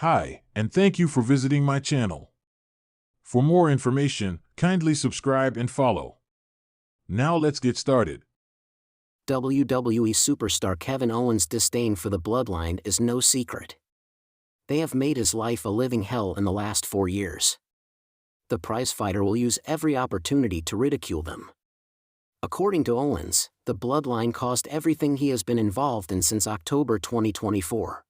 Hi, and thank you for visiting my channel. For more information, kindly subscribe and follow. Now let's get started. WWE superstar Kevin Owens' disdain for the bloodline is no secret. They have made his life a living hell in the last 4 years. The prizefighter will use every opportunity to ridicule them. According to Owens, the bloodline caused everything he has been involved in since October 2024.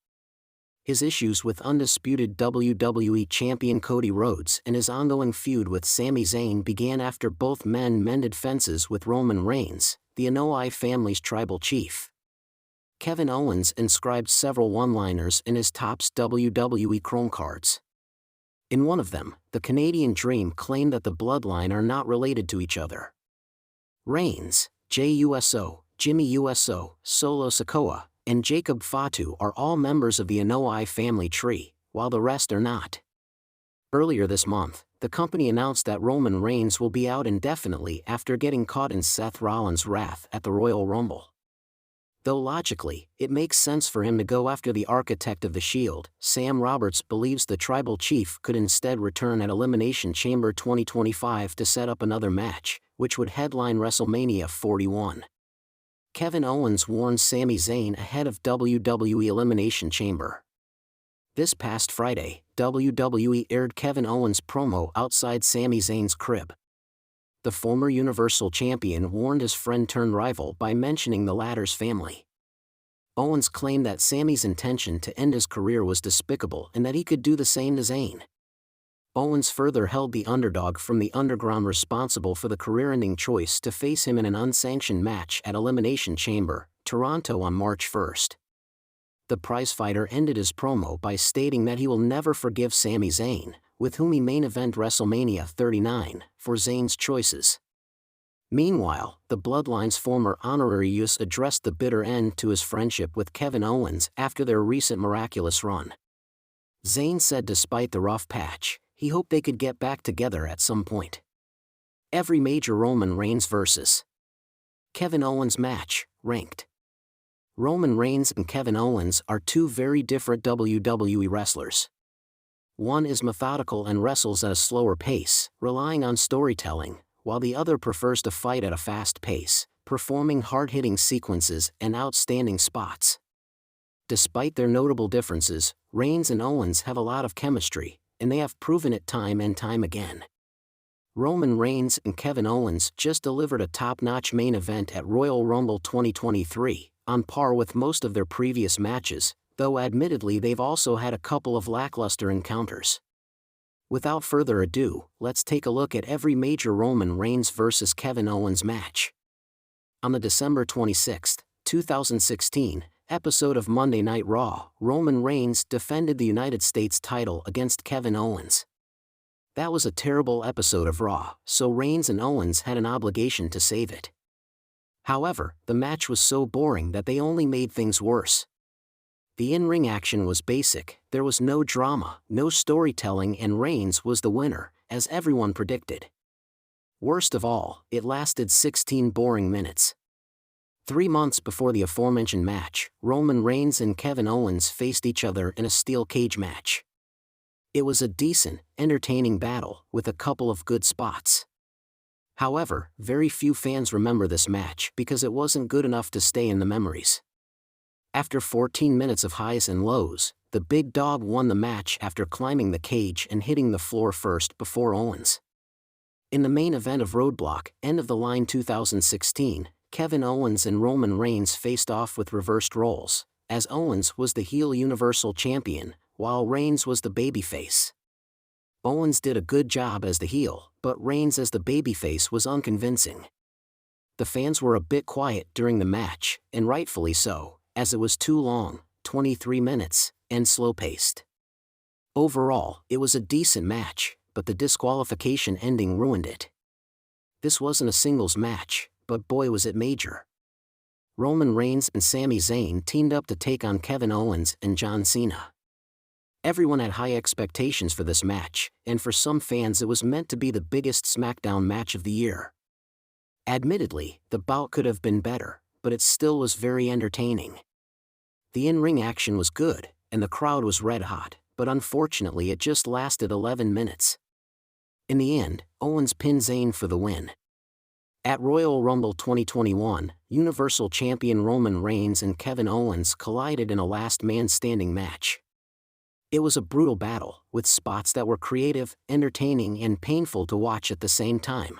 His issues with undisputed WWE champion Cody Rhodes and his ongoing feud with Sami Zayn began after both men mended fences with Roman Reigns, the Anoa'i family's tribal chief. Kevin Owens inscribed several one-liners in his Topps WWE Chrome cards. In one of them, the Canadian Dream claimed that the bloodline are not related to each other. Reigns, Jey Uso, Jimmy Uso, Solo Sikoa, and Jacob Fatu are all members of the Anoa'i family tree, while the rest are not. Earlier this month, the company announced that Roman Reigns will be out indefinitely after getting caught in Seth Rollins' wrath at the Royal Rumble. Though logically, it makes sense for him to go after the architect of the Shield, Sam Roberts believes the tribal chief could instead return at Elimination Chamber 2025 to set up another match, which would headline WrestleMania 41. Kevin Owens warned Sami Zayn ahead of WWE Elimination Chamber. This past Friday, WWE aired Kevin Owens' promo outside Sami Zayn's crib. The former Universal Champion warned his friend-turned-rival by mentioning the latter's family. Owens claimed that Sami's intention to end his career was despicable and that he could do the same to Zayn. Owens further held the underdog from the underground responsible for the career-ending choice to face him in an unsanctioned match at Elimination Chamber, Toronto on March 1. The prizefighter ended his promo by stating that he will never forgive Sami Zayn, with whom he main event WrestleMania 39, for Zayn's choices. Meanwhile, the Bloodline's former honorary use addressed the bitter end to his friendship with Kevin Owens after their recent miraculous run. Zayn said despite the rough patch, he hoped they could get back together at some point. Every major Roman Reigns vs. Kevin Owens match, ranked. Roman Reigns and Kevin Owens are two very different WWE wrestlers. One is methodical and wrestles at a slower pace, relying on storytelling, while the other prefers to fight at a fast pace, performing hard-hitting sequences and outstanding spots. Despite their notable differences, Reigns and Owens have a lot of chemistry, and they have proven it time and time again. Roman Reigns and Kevin Owens just delivered a top-notch main event at Royal Rumble 2023, on par with most of their previous matches, though admittedly they've also had a couple of lackluster encounters. Without further ado, let's take a look at every major Roman Reigns vs. Kevin Owens match. On the December 26, 2016, episode of Monday Night Raw, Roman Reigns defended the United States title against Kevin Owens. That was a terrible episode of Raw, so Reigns and Owens had an obligation to save it. However, the match was so boring that they only made things worse. The in-ring action was basic, there was no drama, no storytelling, and Reigns was the winner, as everyone predicted. Worst of all, it lasted 16 boring minutes. 3 months before the aforementioned match, Roman Reigns and Kevin Owens faced each other in a steel cage match. It was a decent, entertaining battle, with a couple of good spots. However, very few fans remember this match because it wasn't good enough to stay in the memories. After 14 minutes of highs and lows, the big dog won the match after climbing the cage and hitting the floor first before Owens. In the main event of Roadblock, End of the Line 2016, Kevin Owens and Roman Reigns faced off with reversed roles, as Owens was the heel Universal Champion, while Reigns was the babyface. Owens did a good job as the heel, but Reigns as the babyface was unconvincing. The fans were a bit quiet during the match, and rightfully so, as it was too long, 23 minutes, and slow-paced. Overall, it was a decent match, but the disqualification ending ruined it. This wasn't a singles match, but boy was it major. Roman Reigns and Sami Zayn teamed up to take on Kevin Owens and John Cena. Everyone had high expectations for this match, and for some fans it was meant to be the biggest SmackDown match of the year. Admittedly, the bout could have been better, but it still was very entertaining. The in-ring action was good, and the crowd was red hot, but unfortunately it just lasted 11 minutes. In the end, Owens pinned Zayn for the win. At Royal Rumble 2021, Universal Champion Roman Reigns and Kevin Owens collided in a last man standing match. It was a brutal battle, with spots that were creative, entertaining, and painful to watch at the same time.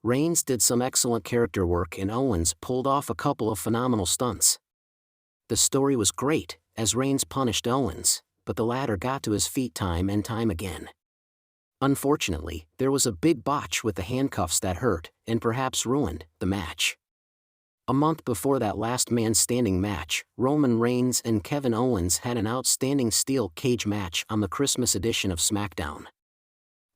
Reigns did some excellent character work and Owens pulled off a couple of phenomenal stunts. The story was great, as Reigns punished Owens, but the latter got to his feet time and time again. Unfortunately, there was a big botch with the handcuffs that hurt, and perhaps ruined, the match. A month before that last man standing match, Roman Reigns and Kevin Owens had an outstanding steel cage match on the Christmas edition of SmackDown.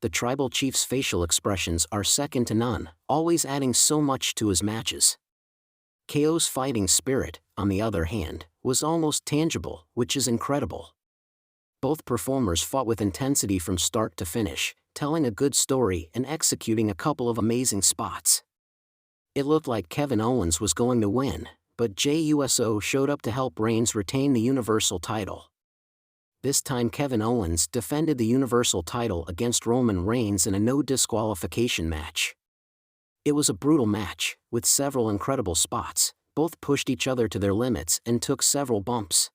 The Tribal Chief's facial expressions are second to none, always adding so much to his matches. KO's fighting spirit, on the other hand, was almost tangible, which is incredible. Both performers fought with intensity from start to finish, telling a good story and executing a couple of amazing spots. It looked like Kevin Owens was going to win, but Jey Uso showed up to help Reigns retain the Universal title. This time Kevin Owens defended the Universal title against Roman Reigns in a no disqualification match. It was a brutal match, with several incredible spots. Both pushed each other to their limits and took several bumps.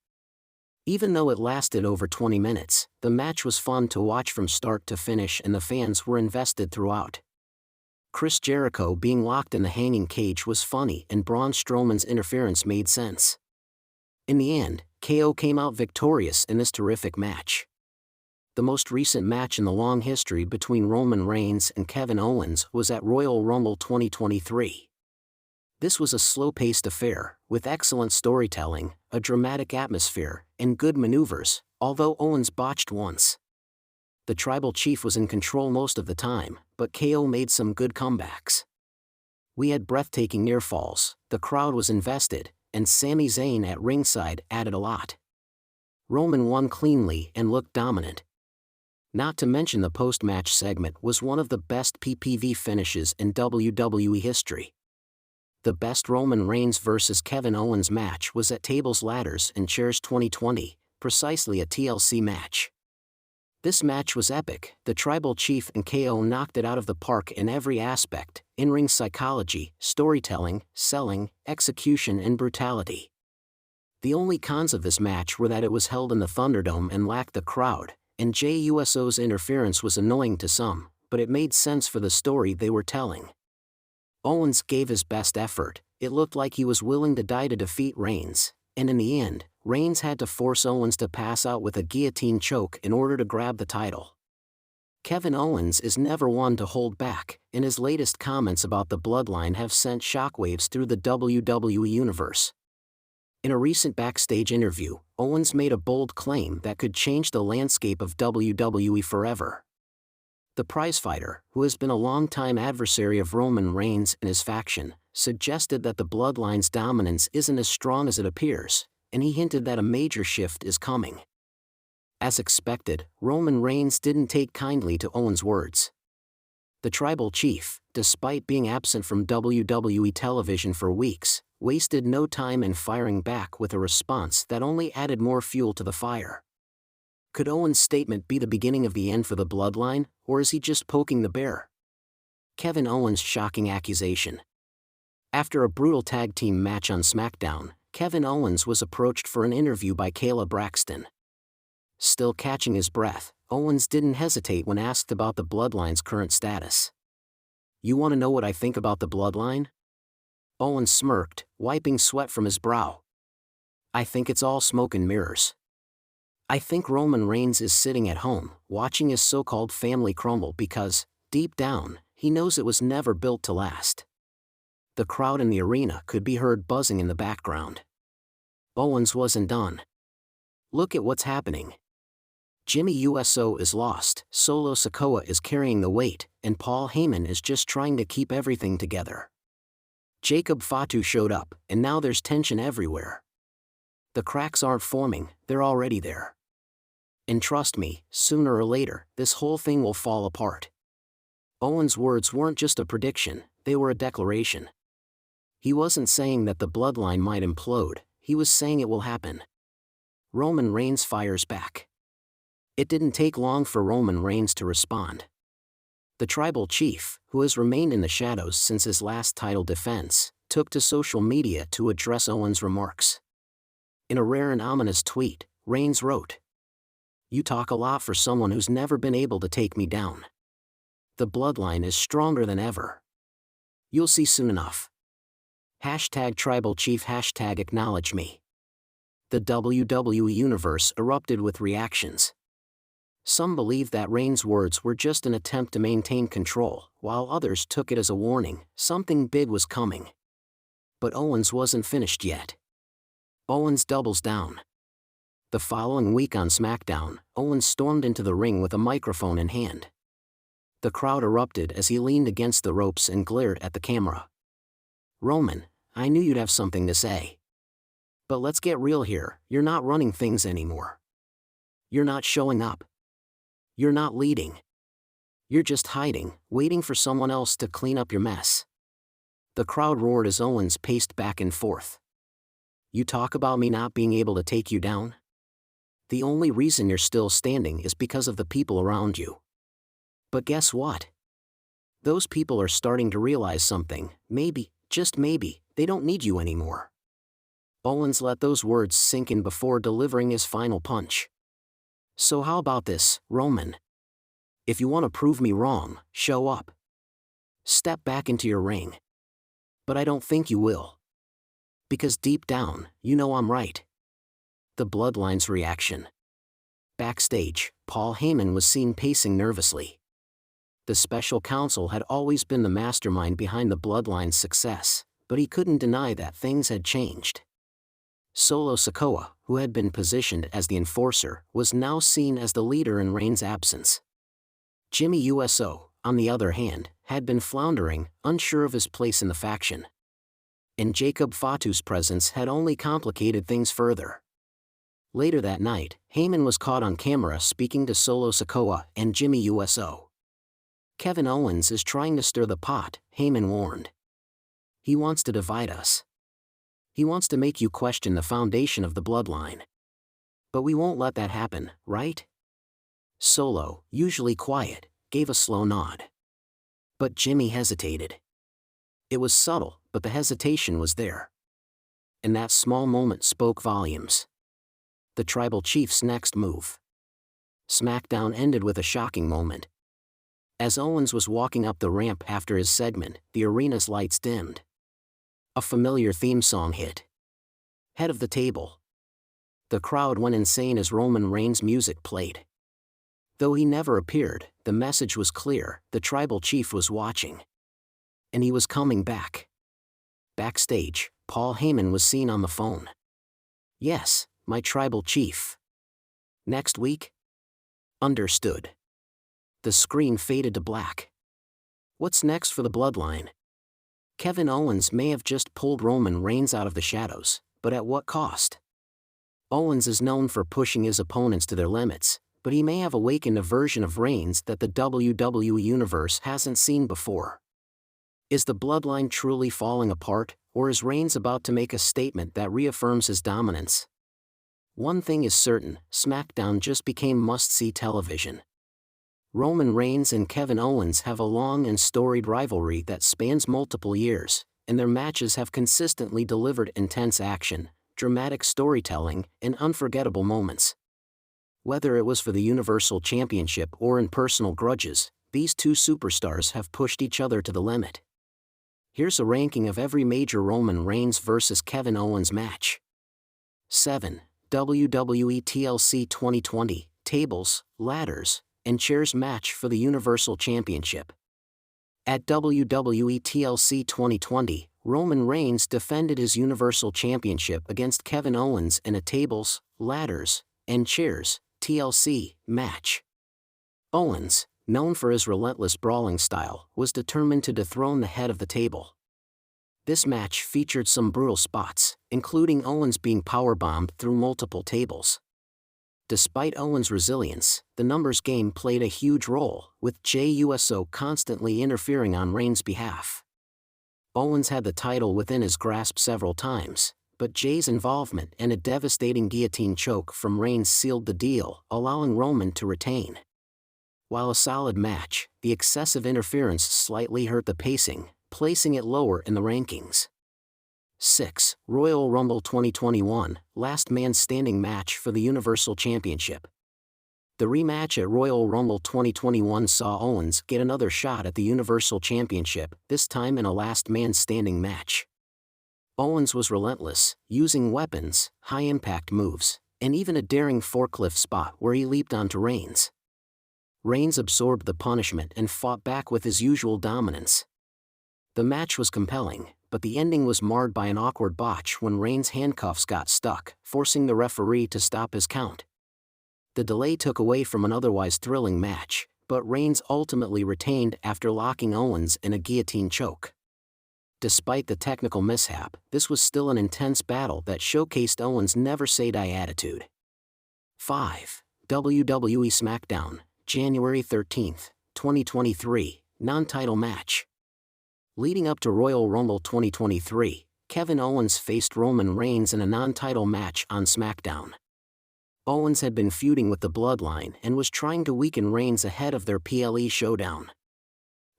Even though it lasted over 20 minutes, the match was fun to watch from start to finish and the fans were invested throughout. Chris Jericho being locked in the hanging cage was funny and Braun Strowman's interference made sense. In the end, KO came out victorious in this terrific match. The most recent match in the long history between Roman Reigns and Kevin Owens was at Royal Rumble 2023. This was a slow-paced affair, with excellent storytelling, a dramatic atmosphere, and good maneuvers, although Owens botched once. The Tribal Chief was in control most of the time, but KO made some good comebacks. We had breathtaking near falls, the crowd was invested, and Sami Zayn at ringside added a lot. Roman won cleanly and looked dominant. Not to mention the post-match segment was one of the best PPV finishes in WWE history. The best Roman Reigns vs. Kevin Owens match was at Tables, Ladders, and Chairs 2020, precisely a TLC match. This match was epic. The Tribal Chief and KO knocked it out of the park in every aspect: in-ring psychology, storytelling, selling, execution, and brutality. The only cons of this match were that it was held in the Thunderdome and lacked the crowd, and Jey Uso's interference was annoying to some, but it made sense for the story they were telling. Owens gave his best effort. It looked like he was willing to die to defeat Reigns, and in the end, Reigns had to force Owens to pass out with a guillotine choke in order to grab the title. Kevin Owens is never one to hold back, and his latest comments about the bloodline have sent shockwaves through the WWE universe. In a recent backstage interview, Owens made a bold claim that could change the landscape of WWE forever. The prizefighter, who has been a longtime adversary of Roman Reigns and his faction, suggested that the bloodline's dominance isn't as strong as it appears, and he hinted that a major shift is coming. As expected, Roman Reigns didn't take kindly to Owens' words. The Tribal Chief, despite being absent from WWE television for weeks, wasted no time in firing back with a response that only added more fuel to the fire. Could Owens' statement be the beginning of the end for the bloodline, or is he just poking the bear? Kevin Owens' shocking accusation. After a brutal tag team match on SmackDown, Kevin Owens was approached for an interview by Kayla Braxton. Still catching his breath, Owens didn't hesitate when asked about the bloodline's current status. "You want to know what I think about the bloodline?" Owens smirked, wiping sweat from his brow. "I think it's all smoke and mirrors. I think Roman Reigns is sitting at home, watching his so-called family crumble because, deep down, he knows it was never built to last." The crowd in the arena could be heard buzzing in the background. Owens wasn't done. "Look at what's happening. Jimmy Uso is lost, Solo Sikoa is carrying the weight, and Paul Heyman is just trying to keep everything together. Jacob Fatu showed up, and now there's tension everywhere. The cracks aren't forming, they're already there. And trust me, sooner or later, this whole thing will fall apart." Owens' words weren't just a prediction, they were a declaration. He wasn't saying that the bloodline might implode, he was saying it will happen. Roman Reigns fires back. It didn't take long for Roman Reigns to respond. The tribal chief, who has remained in the shadows since his last title defense, took to social media to address Owens' remarks. In a rare and ominous tweet, Reigns wrote, "You talk a lot for someone who's never been able to take me down. The bloodline is stronger than ever. You'll see soon enough. Hashtag tribal chief, hashtag acknowledge me." The WWE universe erupted with reactions. Some believed that Reigns' words were just an attempt to maintain control, while others took it as a warning, something big was coming. But Owens wasn't finished yet. Owens doubles down. The following week on SmackDown, Owens stormed into the ring with a microphone in hand. The crowd erupted as he leaned against the ropes and glared at the camera. "Roman, I knew you'd have something to say. But let's get real here, you're not running things anymore. You're not showing up. You're not leading. You're just hiding, waiting for someone else to clean up your mess." The crowd roared as Owens paced back and forth. "You talk about me not being able to take you down? The only reason you're still standing is because of the people around you. But guess what? Those people are starting to realize something. Maybe, just maybe, they don't need you anymore." Owens let those words sink in before delivering his final punch. "So how about this, Roman? If you want to prove me wrong, show up. Step back into your ring. But I don't think you will. Because deep down, you know I'm right." The Bloodline's reaction. Backstage, Paul Heyman was seen pacing nervously. The special counsel had always been the mastermind behind the Bloodline's success, but he couldn't deny that things had changed. Solo Sikoa, who had been positioned as the enforcer, was now seen as the leader in Reigns' absence. Jimmy USO, on the other hand, had been floundering, unsure of his place in the faction. And Jacob Fatu's presence had only complicated things further. Later that night, Heyman was caught on camera speaking to Solo Sikoa and Jimmy USO. "Kevin Owens is trying to stir the pot," Heyman warned. "He wants to divide us. He wants to make you question the foundation of the bloodline. But we won't let that happen, right?" Solo, usually quiet, gave a slow nod. But Jimmy hesitated. It was subtle, but the hesitation was there. And that small moment spoke volumes. The tribal chief's next move. SmackDown ended with a shocking moment. As Owens was walking up the ramp after his segment, the arena's lights dimmed. A familiar theme song hit. "Head of the Table." The crowd went insane as Roman Reigns' music played. Though he never appeared, the message was clear: the tribal chief was watching. And he was coming back. Backstage, Paul Heyman was seen on the phone. "Yes, my tribal chief. Next week?" "Understood." The screen faded to black. What's next for the bloodline? Kevin Owens may have just pulled Roman Reigns out of the shadows, but at what cost? Owens is known for pushing his opponents to their limits, but he may have awakened a version of Reigns that the WWE universe hasn't seen before. Is the bloodline truly falling apart, or is Reigns about to make a statement that reaffirms his dominance? One thing is certain: SmackDown just became must-see television. Roman Reigns and Kevin Owens have a long and storied rivalry that spans multiple years, and their matches have consistently delivered intense action, dramatic storytelling, and unforgettable moments. Whether it was for the Universal Championship or in personal grudges, these two superstars have pushed each other to the limit. Here's a ranking of every major Roman Reigns vs. Kevin Owens match. 7. WWE TLC 2020, Tables, Ladders, and Chairs match for the Universal Championship. At WWE TLC 2020, Roman Reigns defended his Universal Championship against Kevin Owens in a Tables, Ladders, and Chairs TLC match. Owens, known for his relentless brawling style, was determined to dethrone the head of the table. This match featured some brutal spots, including Owens being powerbombed through multiple tables. Despite Owens' resilience, the numbers game played a huge role, with Jey Uso constantly interfering on Reigns' behalf. Owens had the title within his grasp several times, but Jay's involvement and a devastating guillotine choke from Reigns sealed the deal, allowing Roman to retain. While a solid match, the excessive interference slightly hurt the pacing, placing it lower in the rankings. 6. Royal Rumble 2021, Last Man Standing match for the Universal Championship. The rematch at Royal Rumble 2021 saw Owens get another shot at the Universal Championship, this time in a last man standing match. Owens was relentless, using weapons, high-impact moves, and even a daring forklift spot where he leaped onto Reigns. Reigns absorbed the punishment and fought back with his usual dominance. The match was compelling, but the ending was marred by an awkward botch when Reigns' handcuffs got stuck, forcing the referee to stop his count. The delay took away from an otherwise thrilling match, but Reigns ultimately retained after locking Owens in a guillotine choke. Despite the technical mishap, this was still an intense battle that showcased Owens' never-say-die attitude. 5. WWE SmackDown, January 13, 2023, non-title match. Leading up to Royal Rumble 2023, Kevin Owens faced Roman Reigns in a non-title match on SmackDown. Owens had been feuding with the Bloodline and was trying to weaken Reigns ahead of their PLE showdown.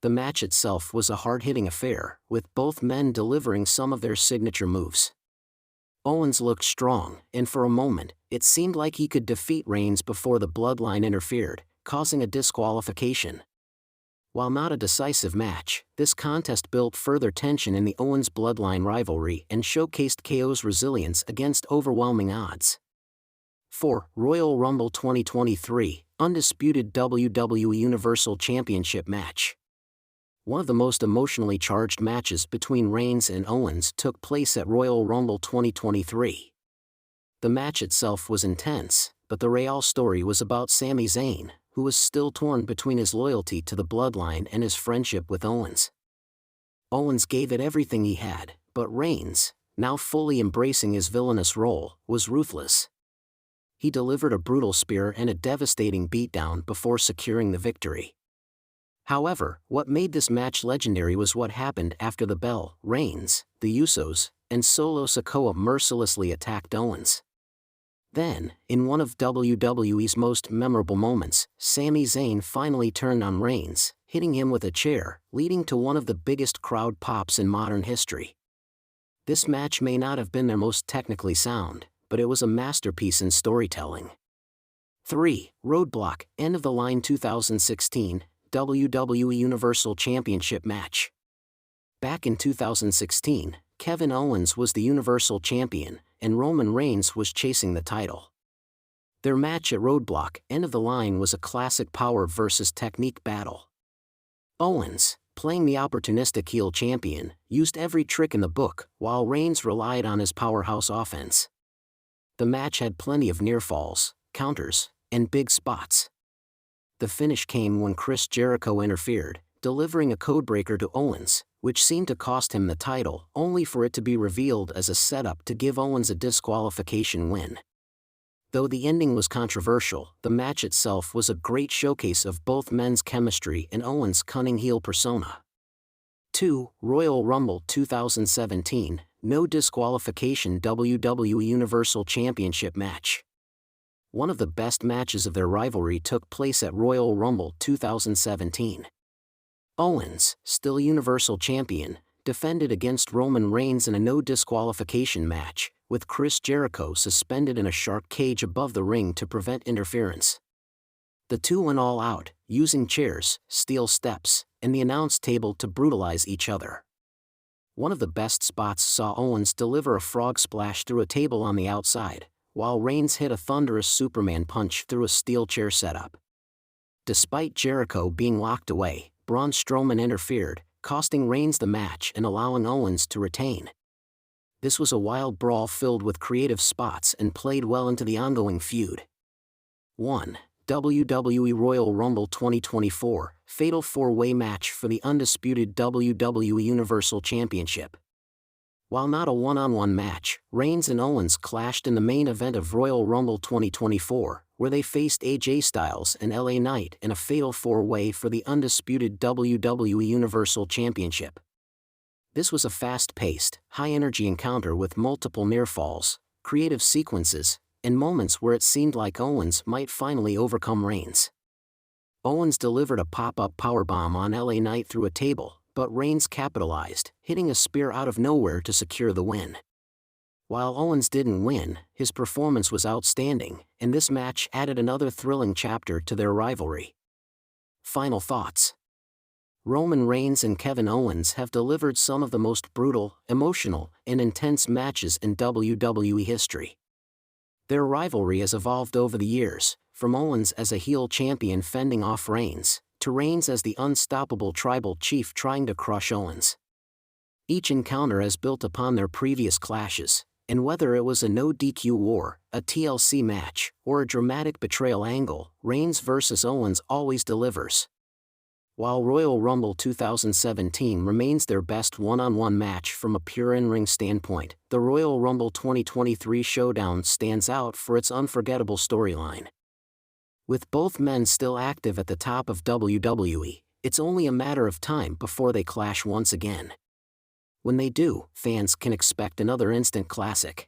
The match itself was a hard-hitting affair, with both men delivering some of their signature moves. Owens looked strong, and for a moment, it seemed like he could defeat Reigns before the Bloodline interfered, causing a disqualification. While not a decisive match, this contest built further tension in the Owens Bloodline rivalry and showcased KO's resilience against overwhelming odds. 4. Royal Rumble 2023, Undisputed WWE Universal Championship match. One of the most emotionally charged matches between Reigns and Owens took place at Royal Rumble 2023. The match itself was intense, but the real story was about Sami Zayn, who was still torn between his loyalty to the Bloodline and his friendship with Owens. Owens gave it everything he had, but Reigns, now fully embracing his villainous role, was ruthless. He delivered a brutal spear and a devastating beatdown before securing the victory. However, what made this match legendary was what happened after the bell. Reigns, the Usos, and Solo Sikoa mercilessly attacked Owens. Then, in one of WWE's most memorable moments, Sami Zayn finally turned on Reigns, hitting him with a chair, leading to one of the biggest crowd pops in modern history. This match may not have been their most technically sound, but it was a masterpiece in storytelling. 3. Roadblock, End of the Line 2016, WWE Universal Championship match. Back in 2016, Kevin Owens was the Universal Champion, and Roman Reigns was chasing the title. Their match at Roadblock, End of the Line was a classic power versus technique battle. Owens, playing the opportunistic heel champion, used every trick in the book, while Reigns relied on his powerhouse offense. The match had plenty of near falls, counters, and big spots. The finish came when Chris Jericho interfered, delivering a codebreaker to Owens, which seemed to cost him the title, only for it to be revealed as a setup to give Owens a disqualification win. Though the ending was controversial, the match itself was a great showcase of both men's chemistry and Owens' cunning heel persona. 2. Royal Rumble 2017, No Disqualification WWE Universal Championship match. One of the best matches of their rivalry took place at Royal Rumble 2017. Owens, still Universal Champion, defended against Roman Reigns in a no disqualification match, with Chris Jericho suspended in a shark cage above the ring to prevent interference. The two went all out, using chairs, steel steps, and the announce table to brutalize each other. One of the best spots saw Owens deliver a frog splash through a table on the outside, while Reigns hit a thunderous Superman punch through a steel chair setup. Despite Jericho being locked away, Braun Strowman interfered, costing Reigns the match and allowing Owens to retain. This was a wild brawl filled with creative spots and played well into the ongoing feud. 1. WWE Royal Rumble 2024, Fatal 4-Way Match for the undisputed WWE Universal Championship. While not a one-on-one match, Reigns and Owens clashed in the main event of Royal Rumble 2024, where they faced AJ Styles and LA Knight in a Fatal 4-Way for the undisputed WWE Universal Championship. This was a fast-paced, high-energy encounter with multiple near falls, creative sequences, and moments where it seemed like Owens might finally overcome Reigns. Owens delivered a pop-up powerbomb on LA Knight through a table, but Reigns capitalized, hitting a spear out of nowhere to secure the win. While Owens didn't win, his performance was outstanding, and this match added another thrilling chapter to their rivalry. Final thoughts. Roman Reigns and Kevin Owens have delivered some of the most brutal, emotional, and intense matches in WWE history. Their rivalry has evolved over the years, from Owens as a heel champion fending off Reigns, to Reigns as the unstoppable tribal chief trying to crush Owens. Each encounter has built upon their previous clashes, and whether it was a no DQ war, a TLC match, or a dramatic betrayal angle, Reigns vs. Owens always delivers. While Royal Rumble 2017 remains their best one-on-one match from a pure in-ring standpoint, the Royal Rumble 2023 showdown stands out for its unforgettable storyline. With both men still active at the top of WWE, it's only a matter of time before they clash once again. When they do, fans can expect another instant classic.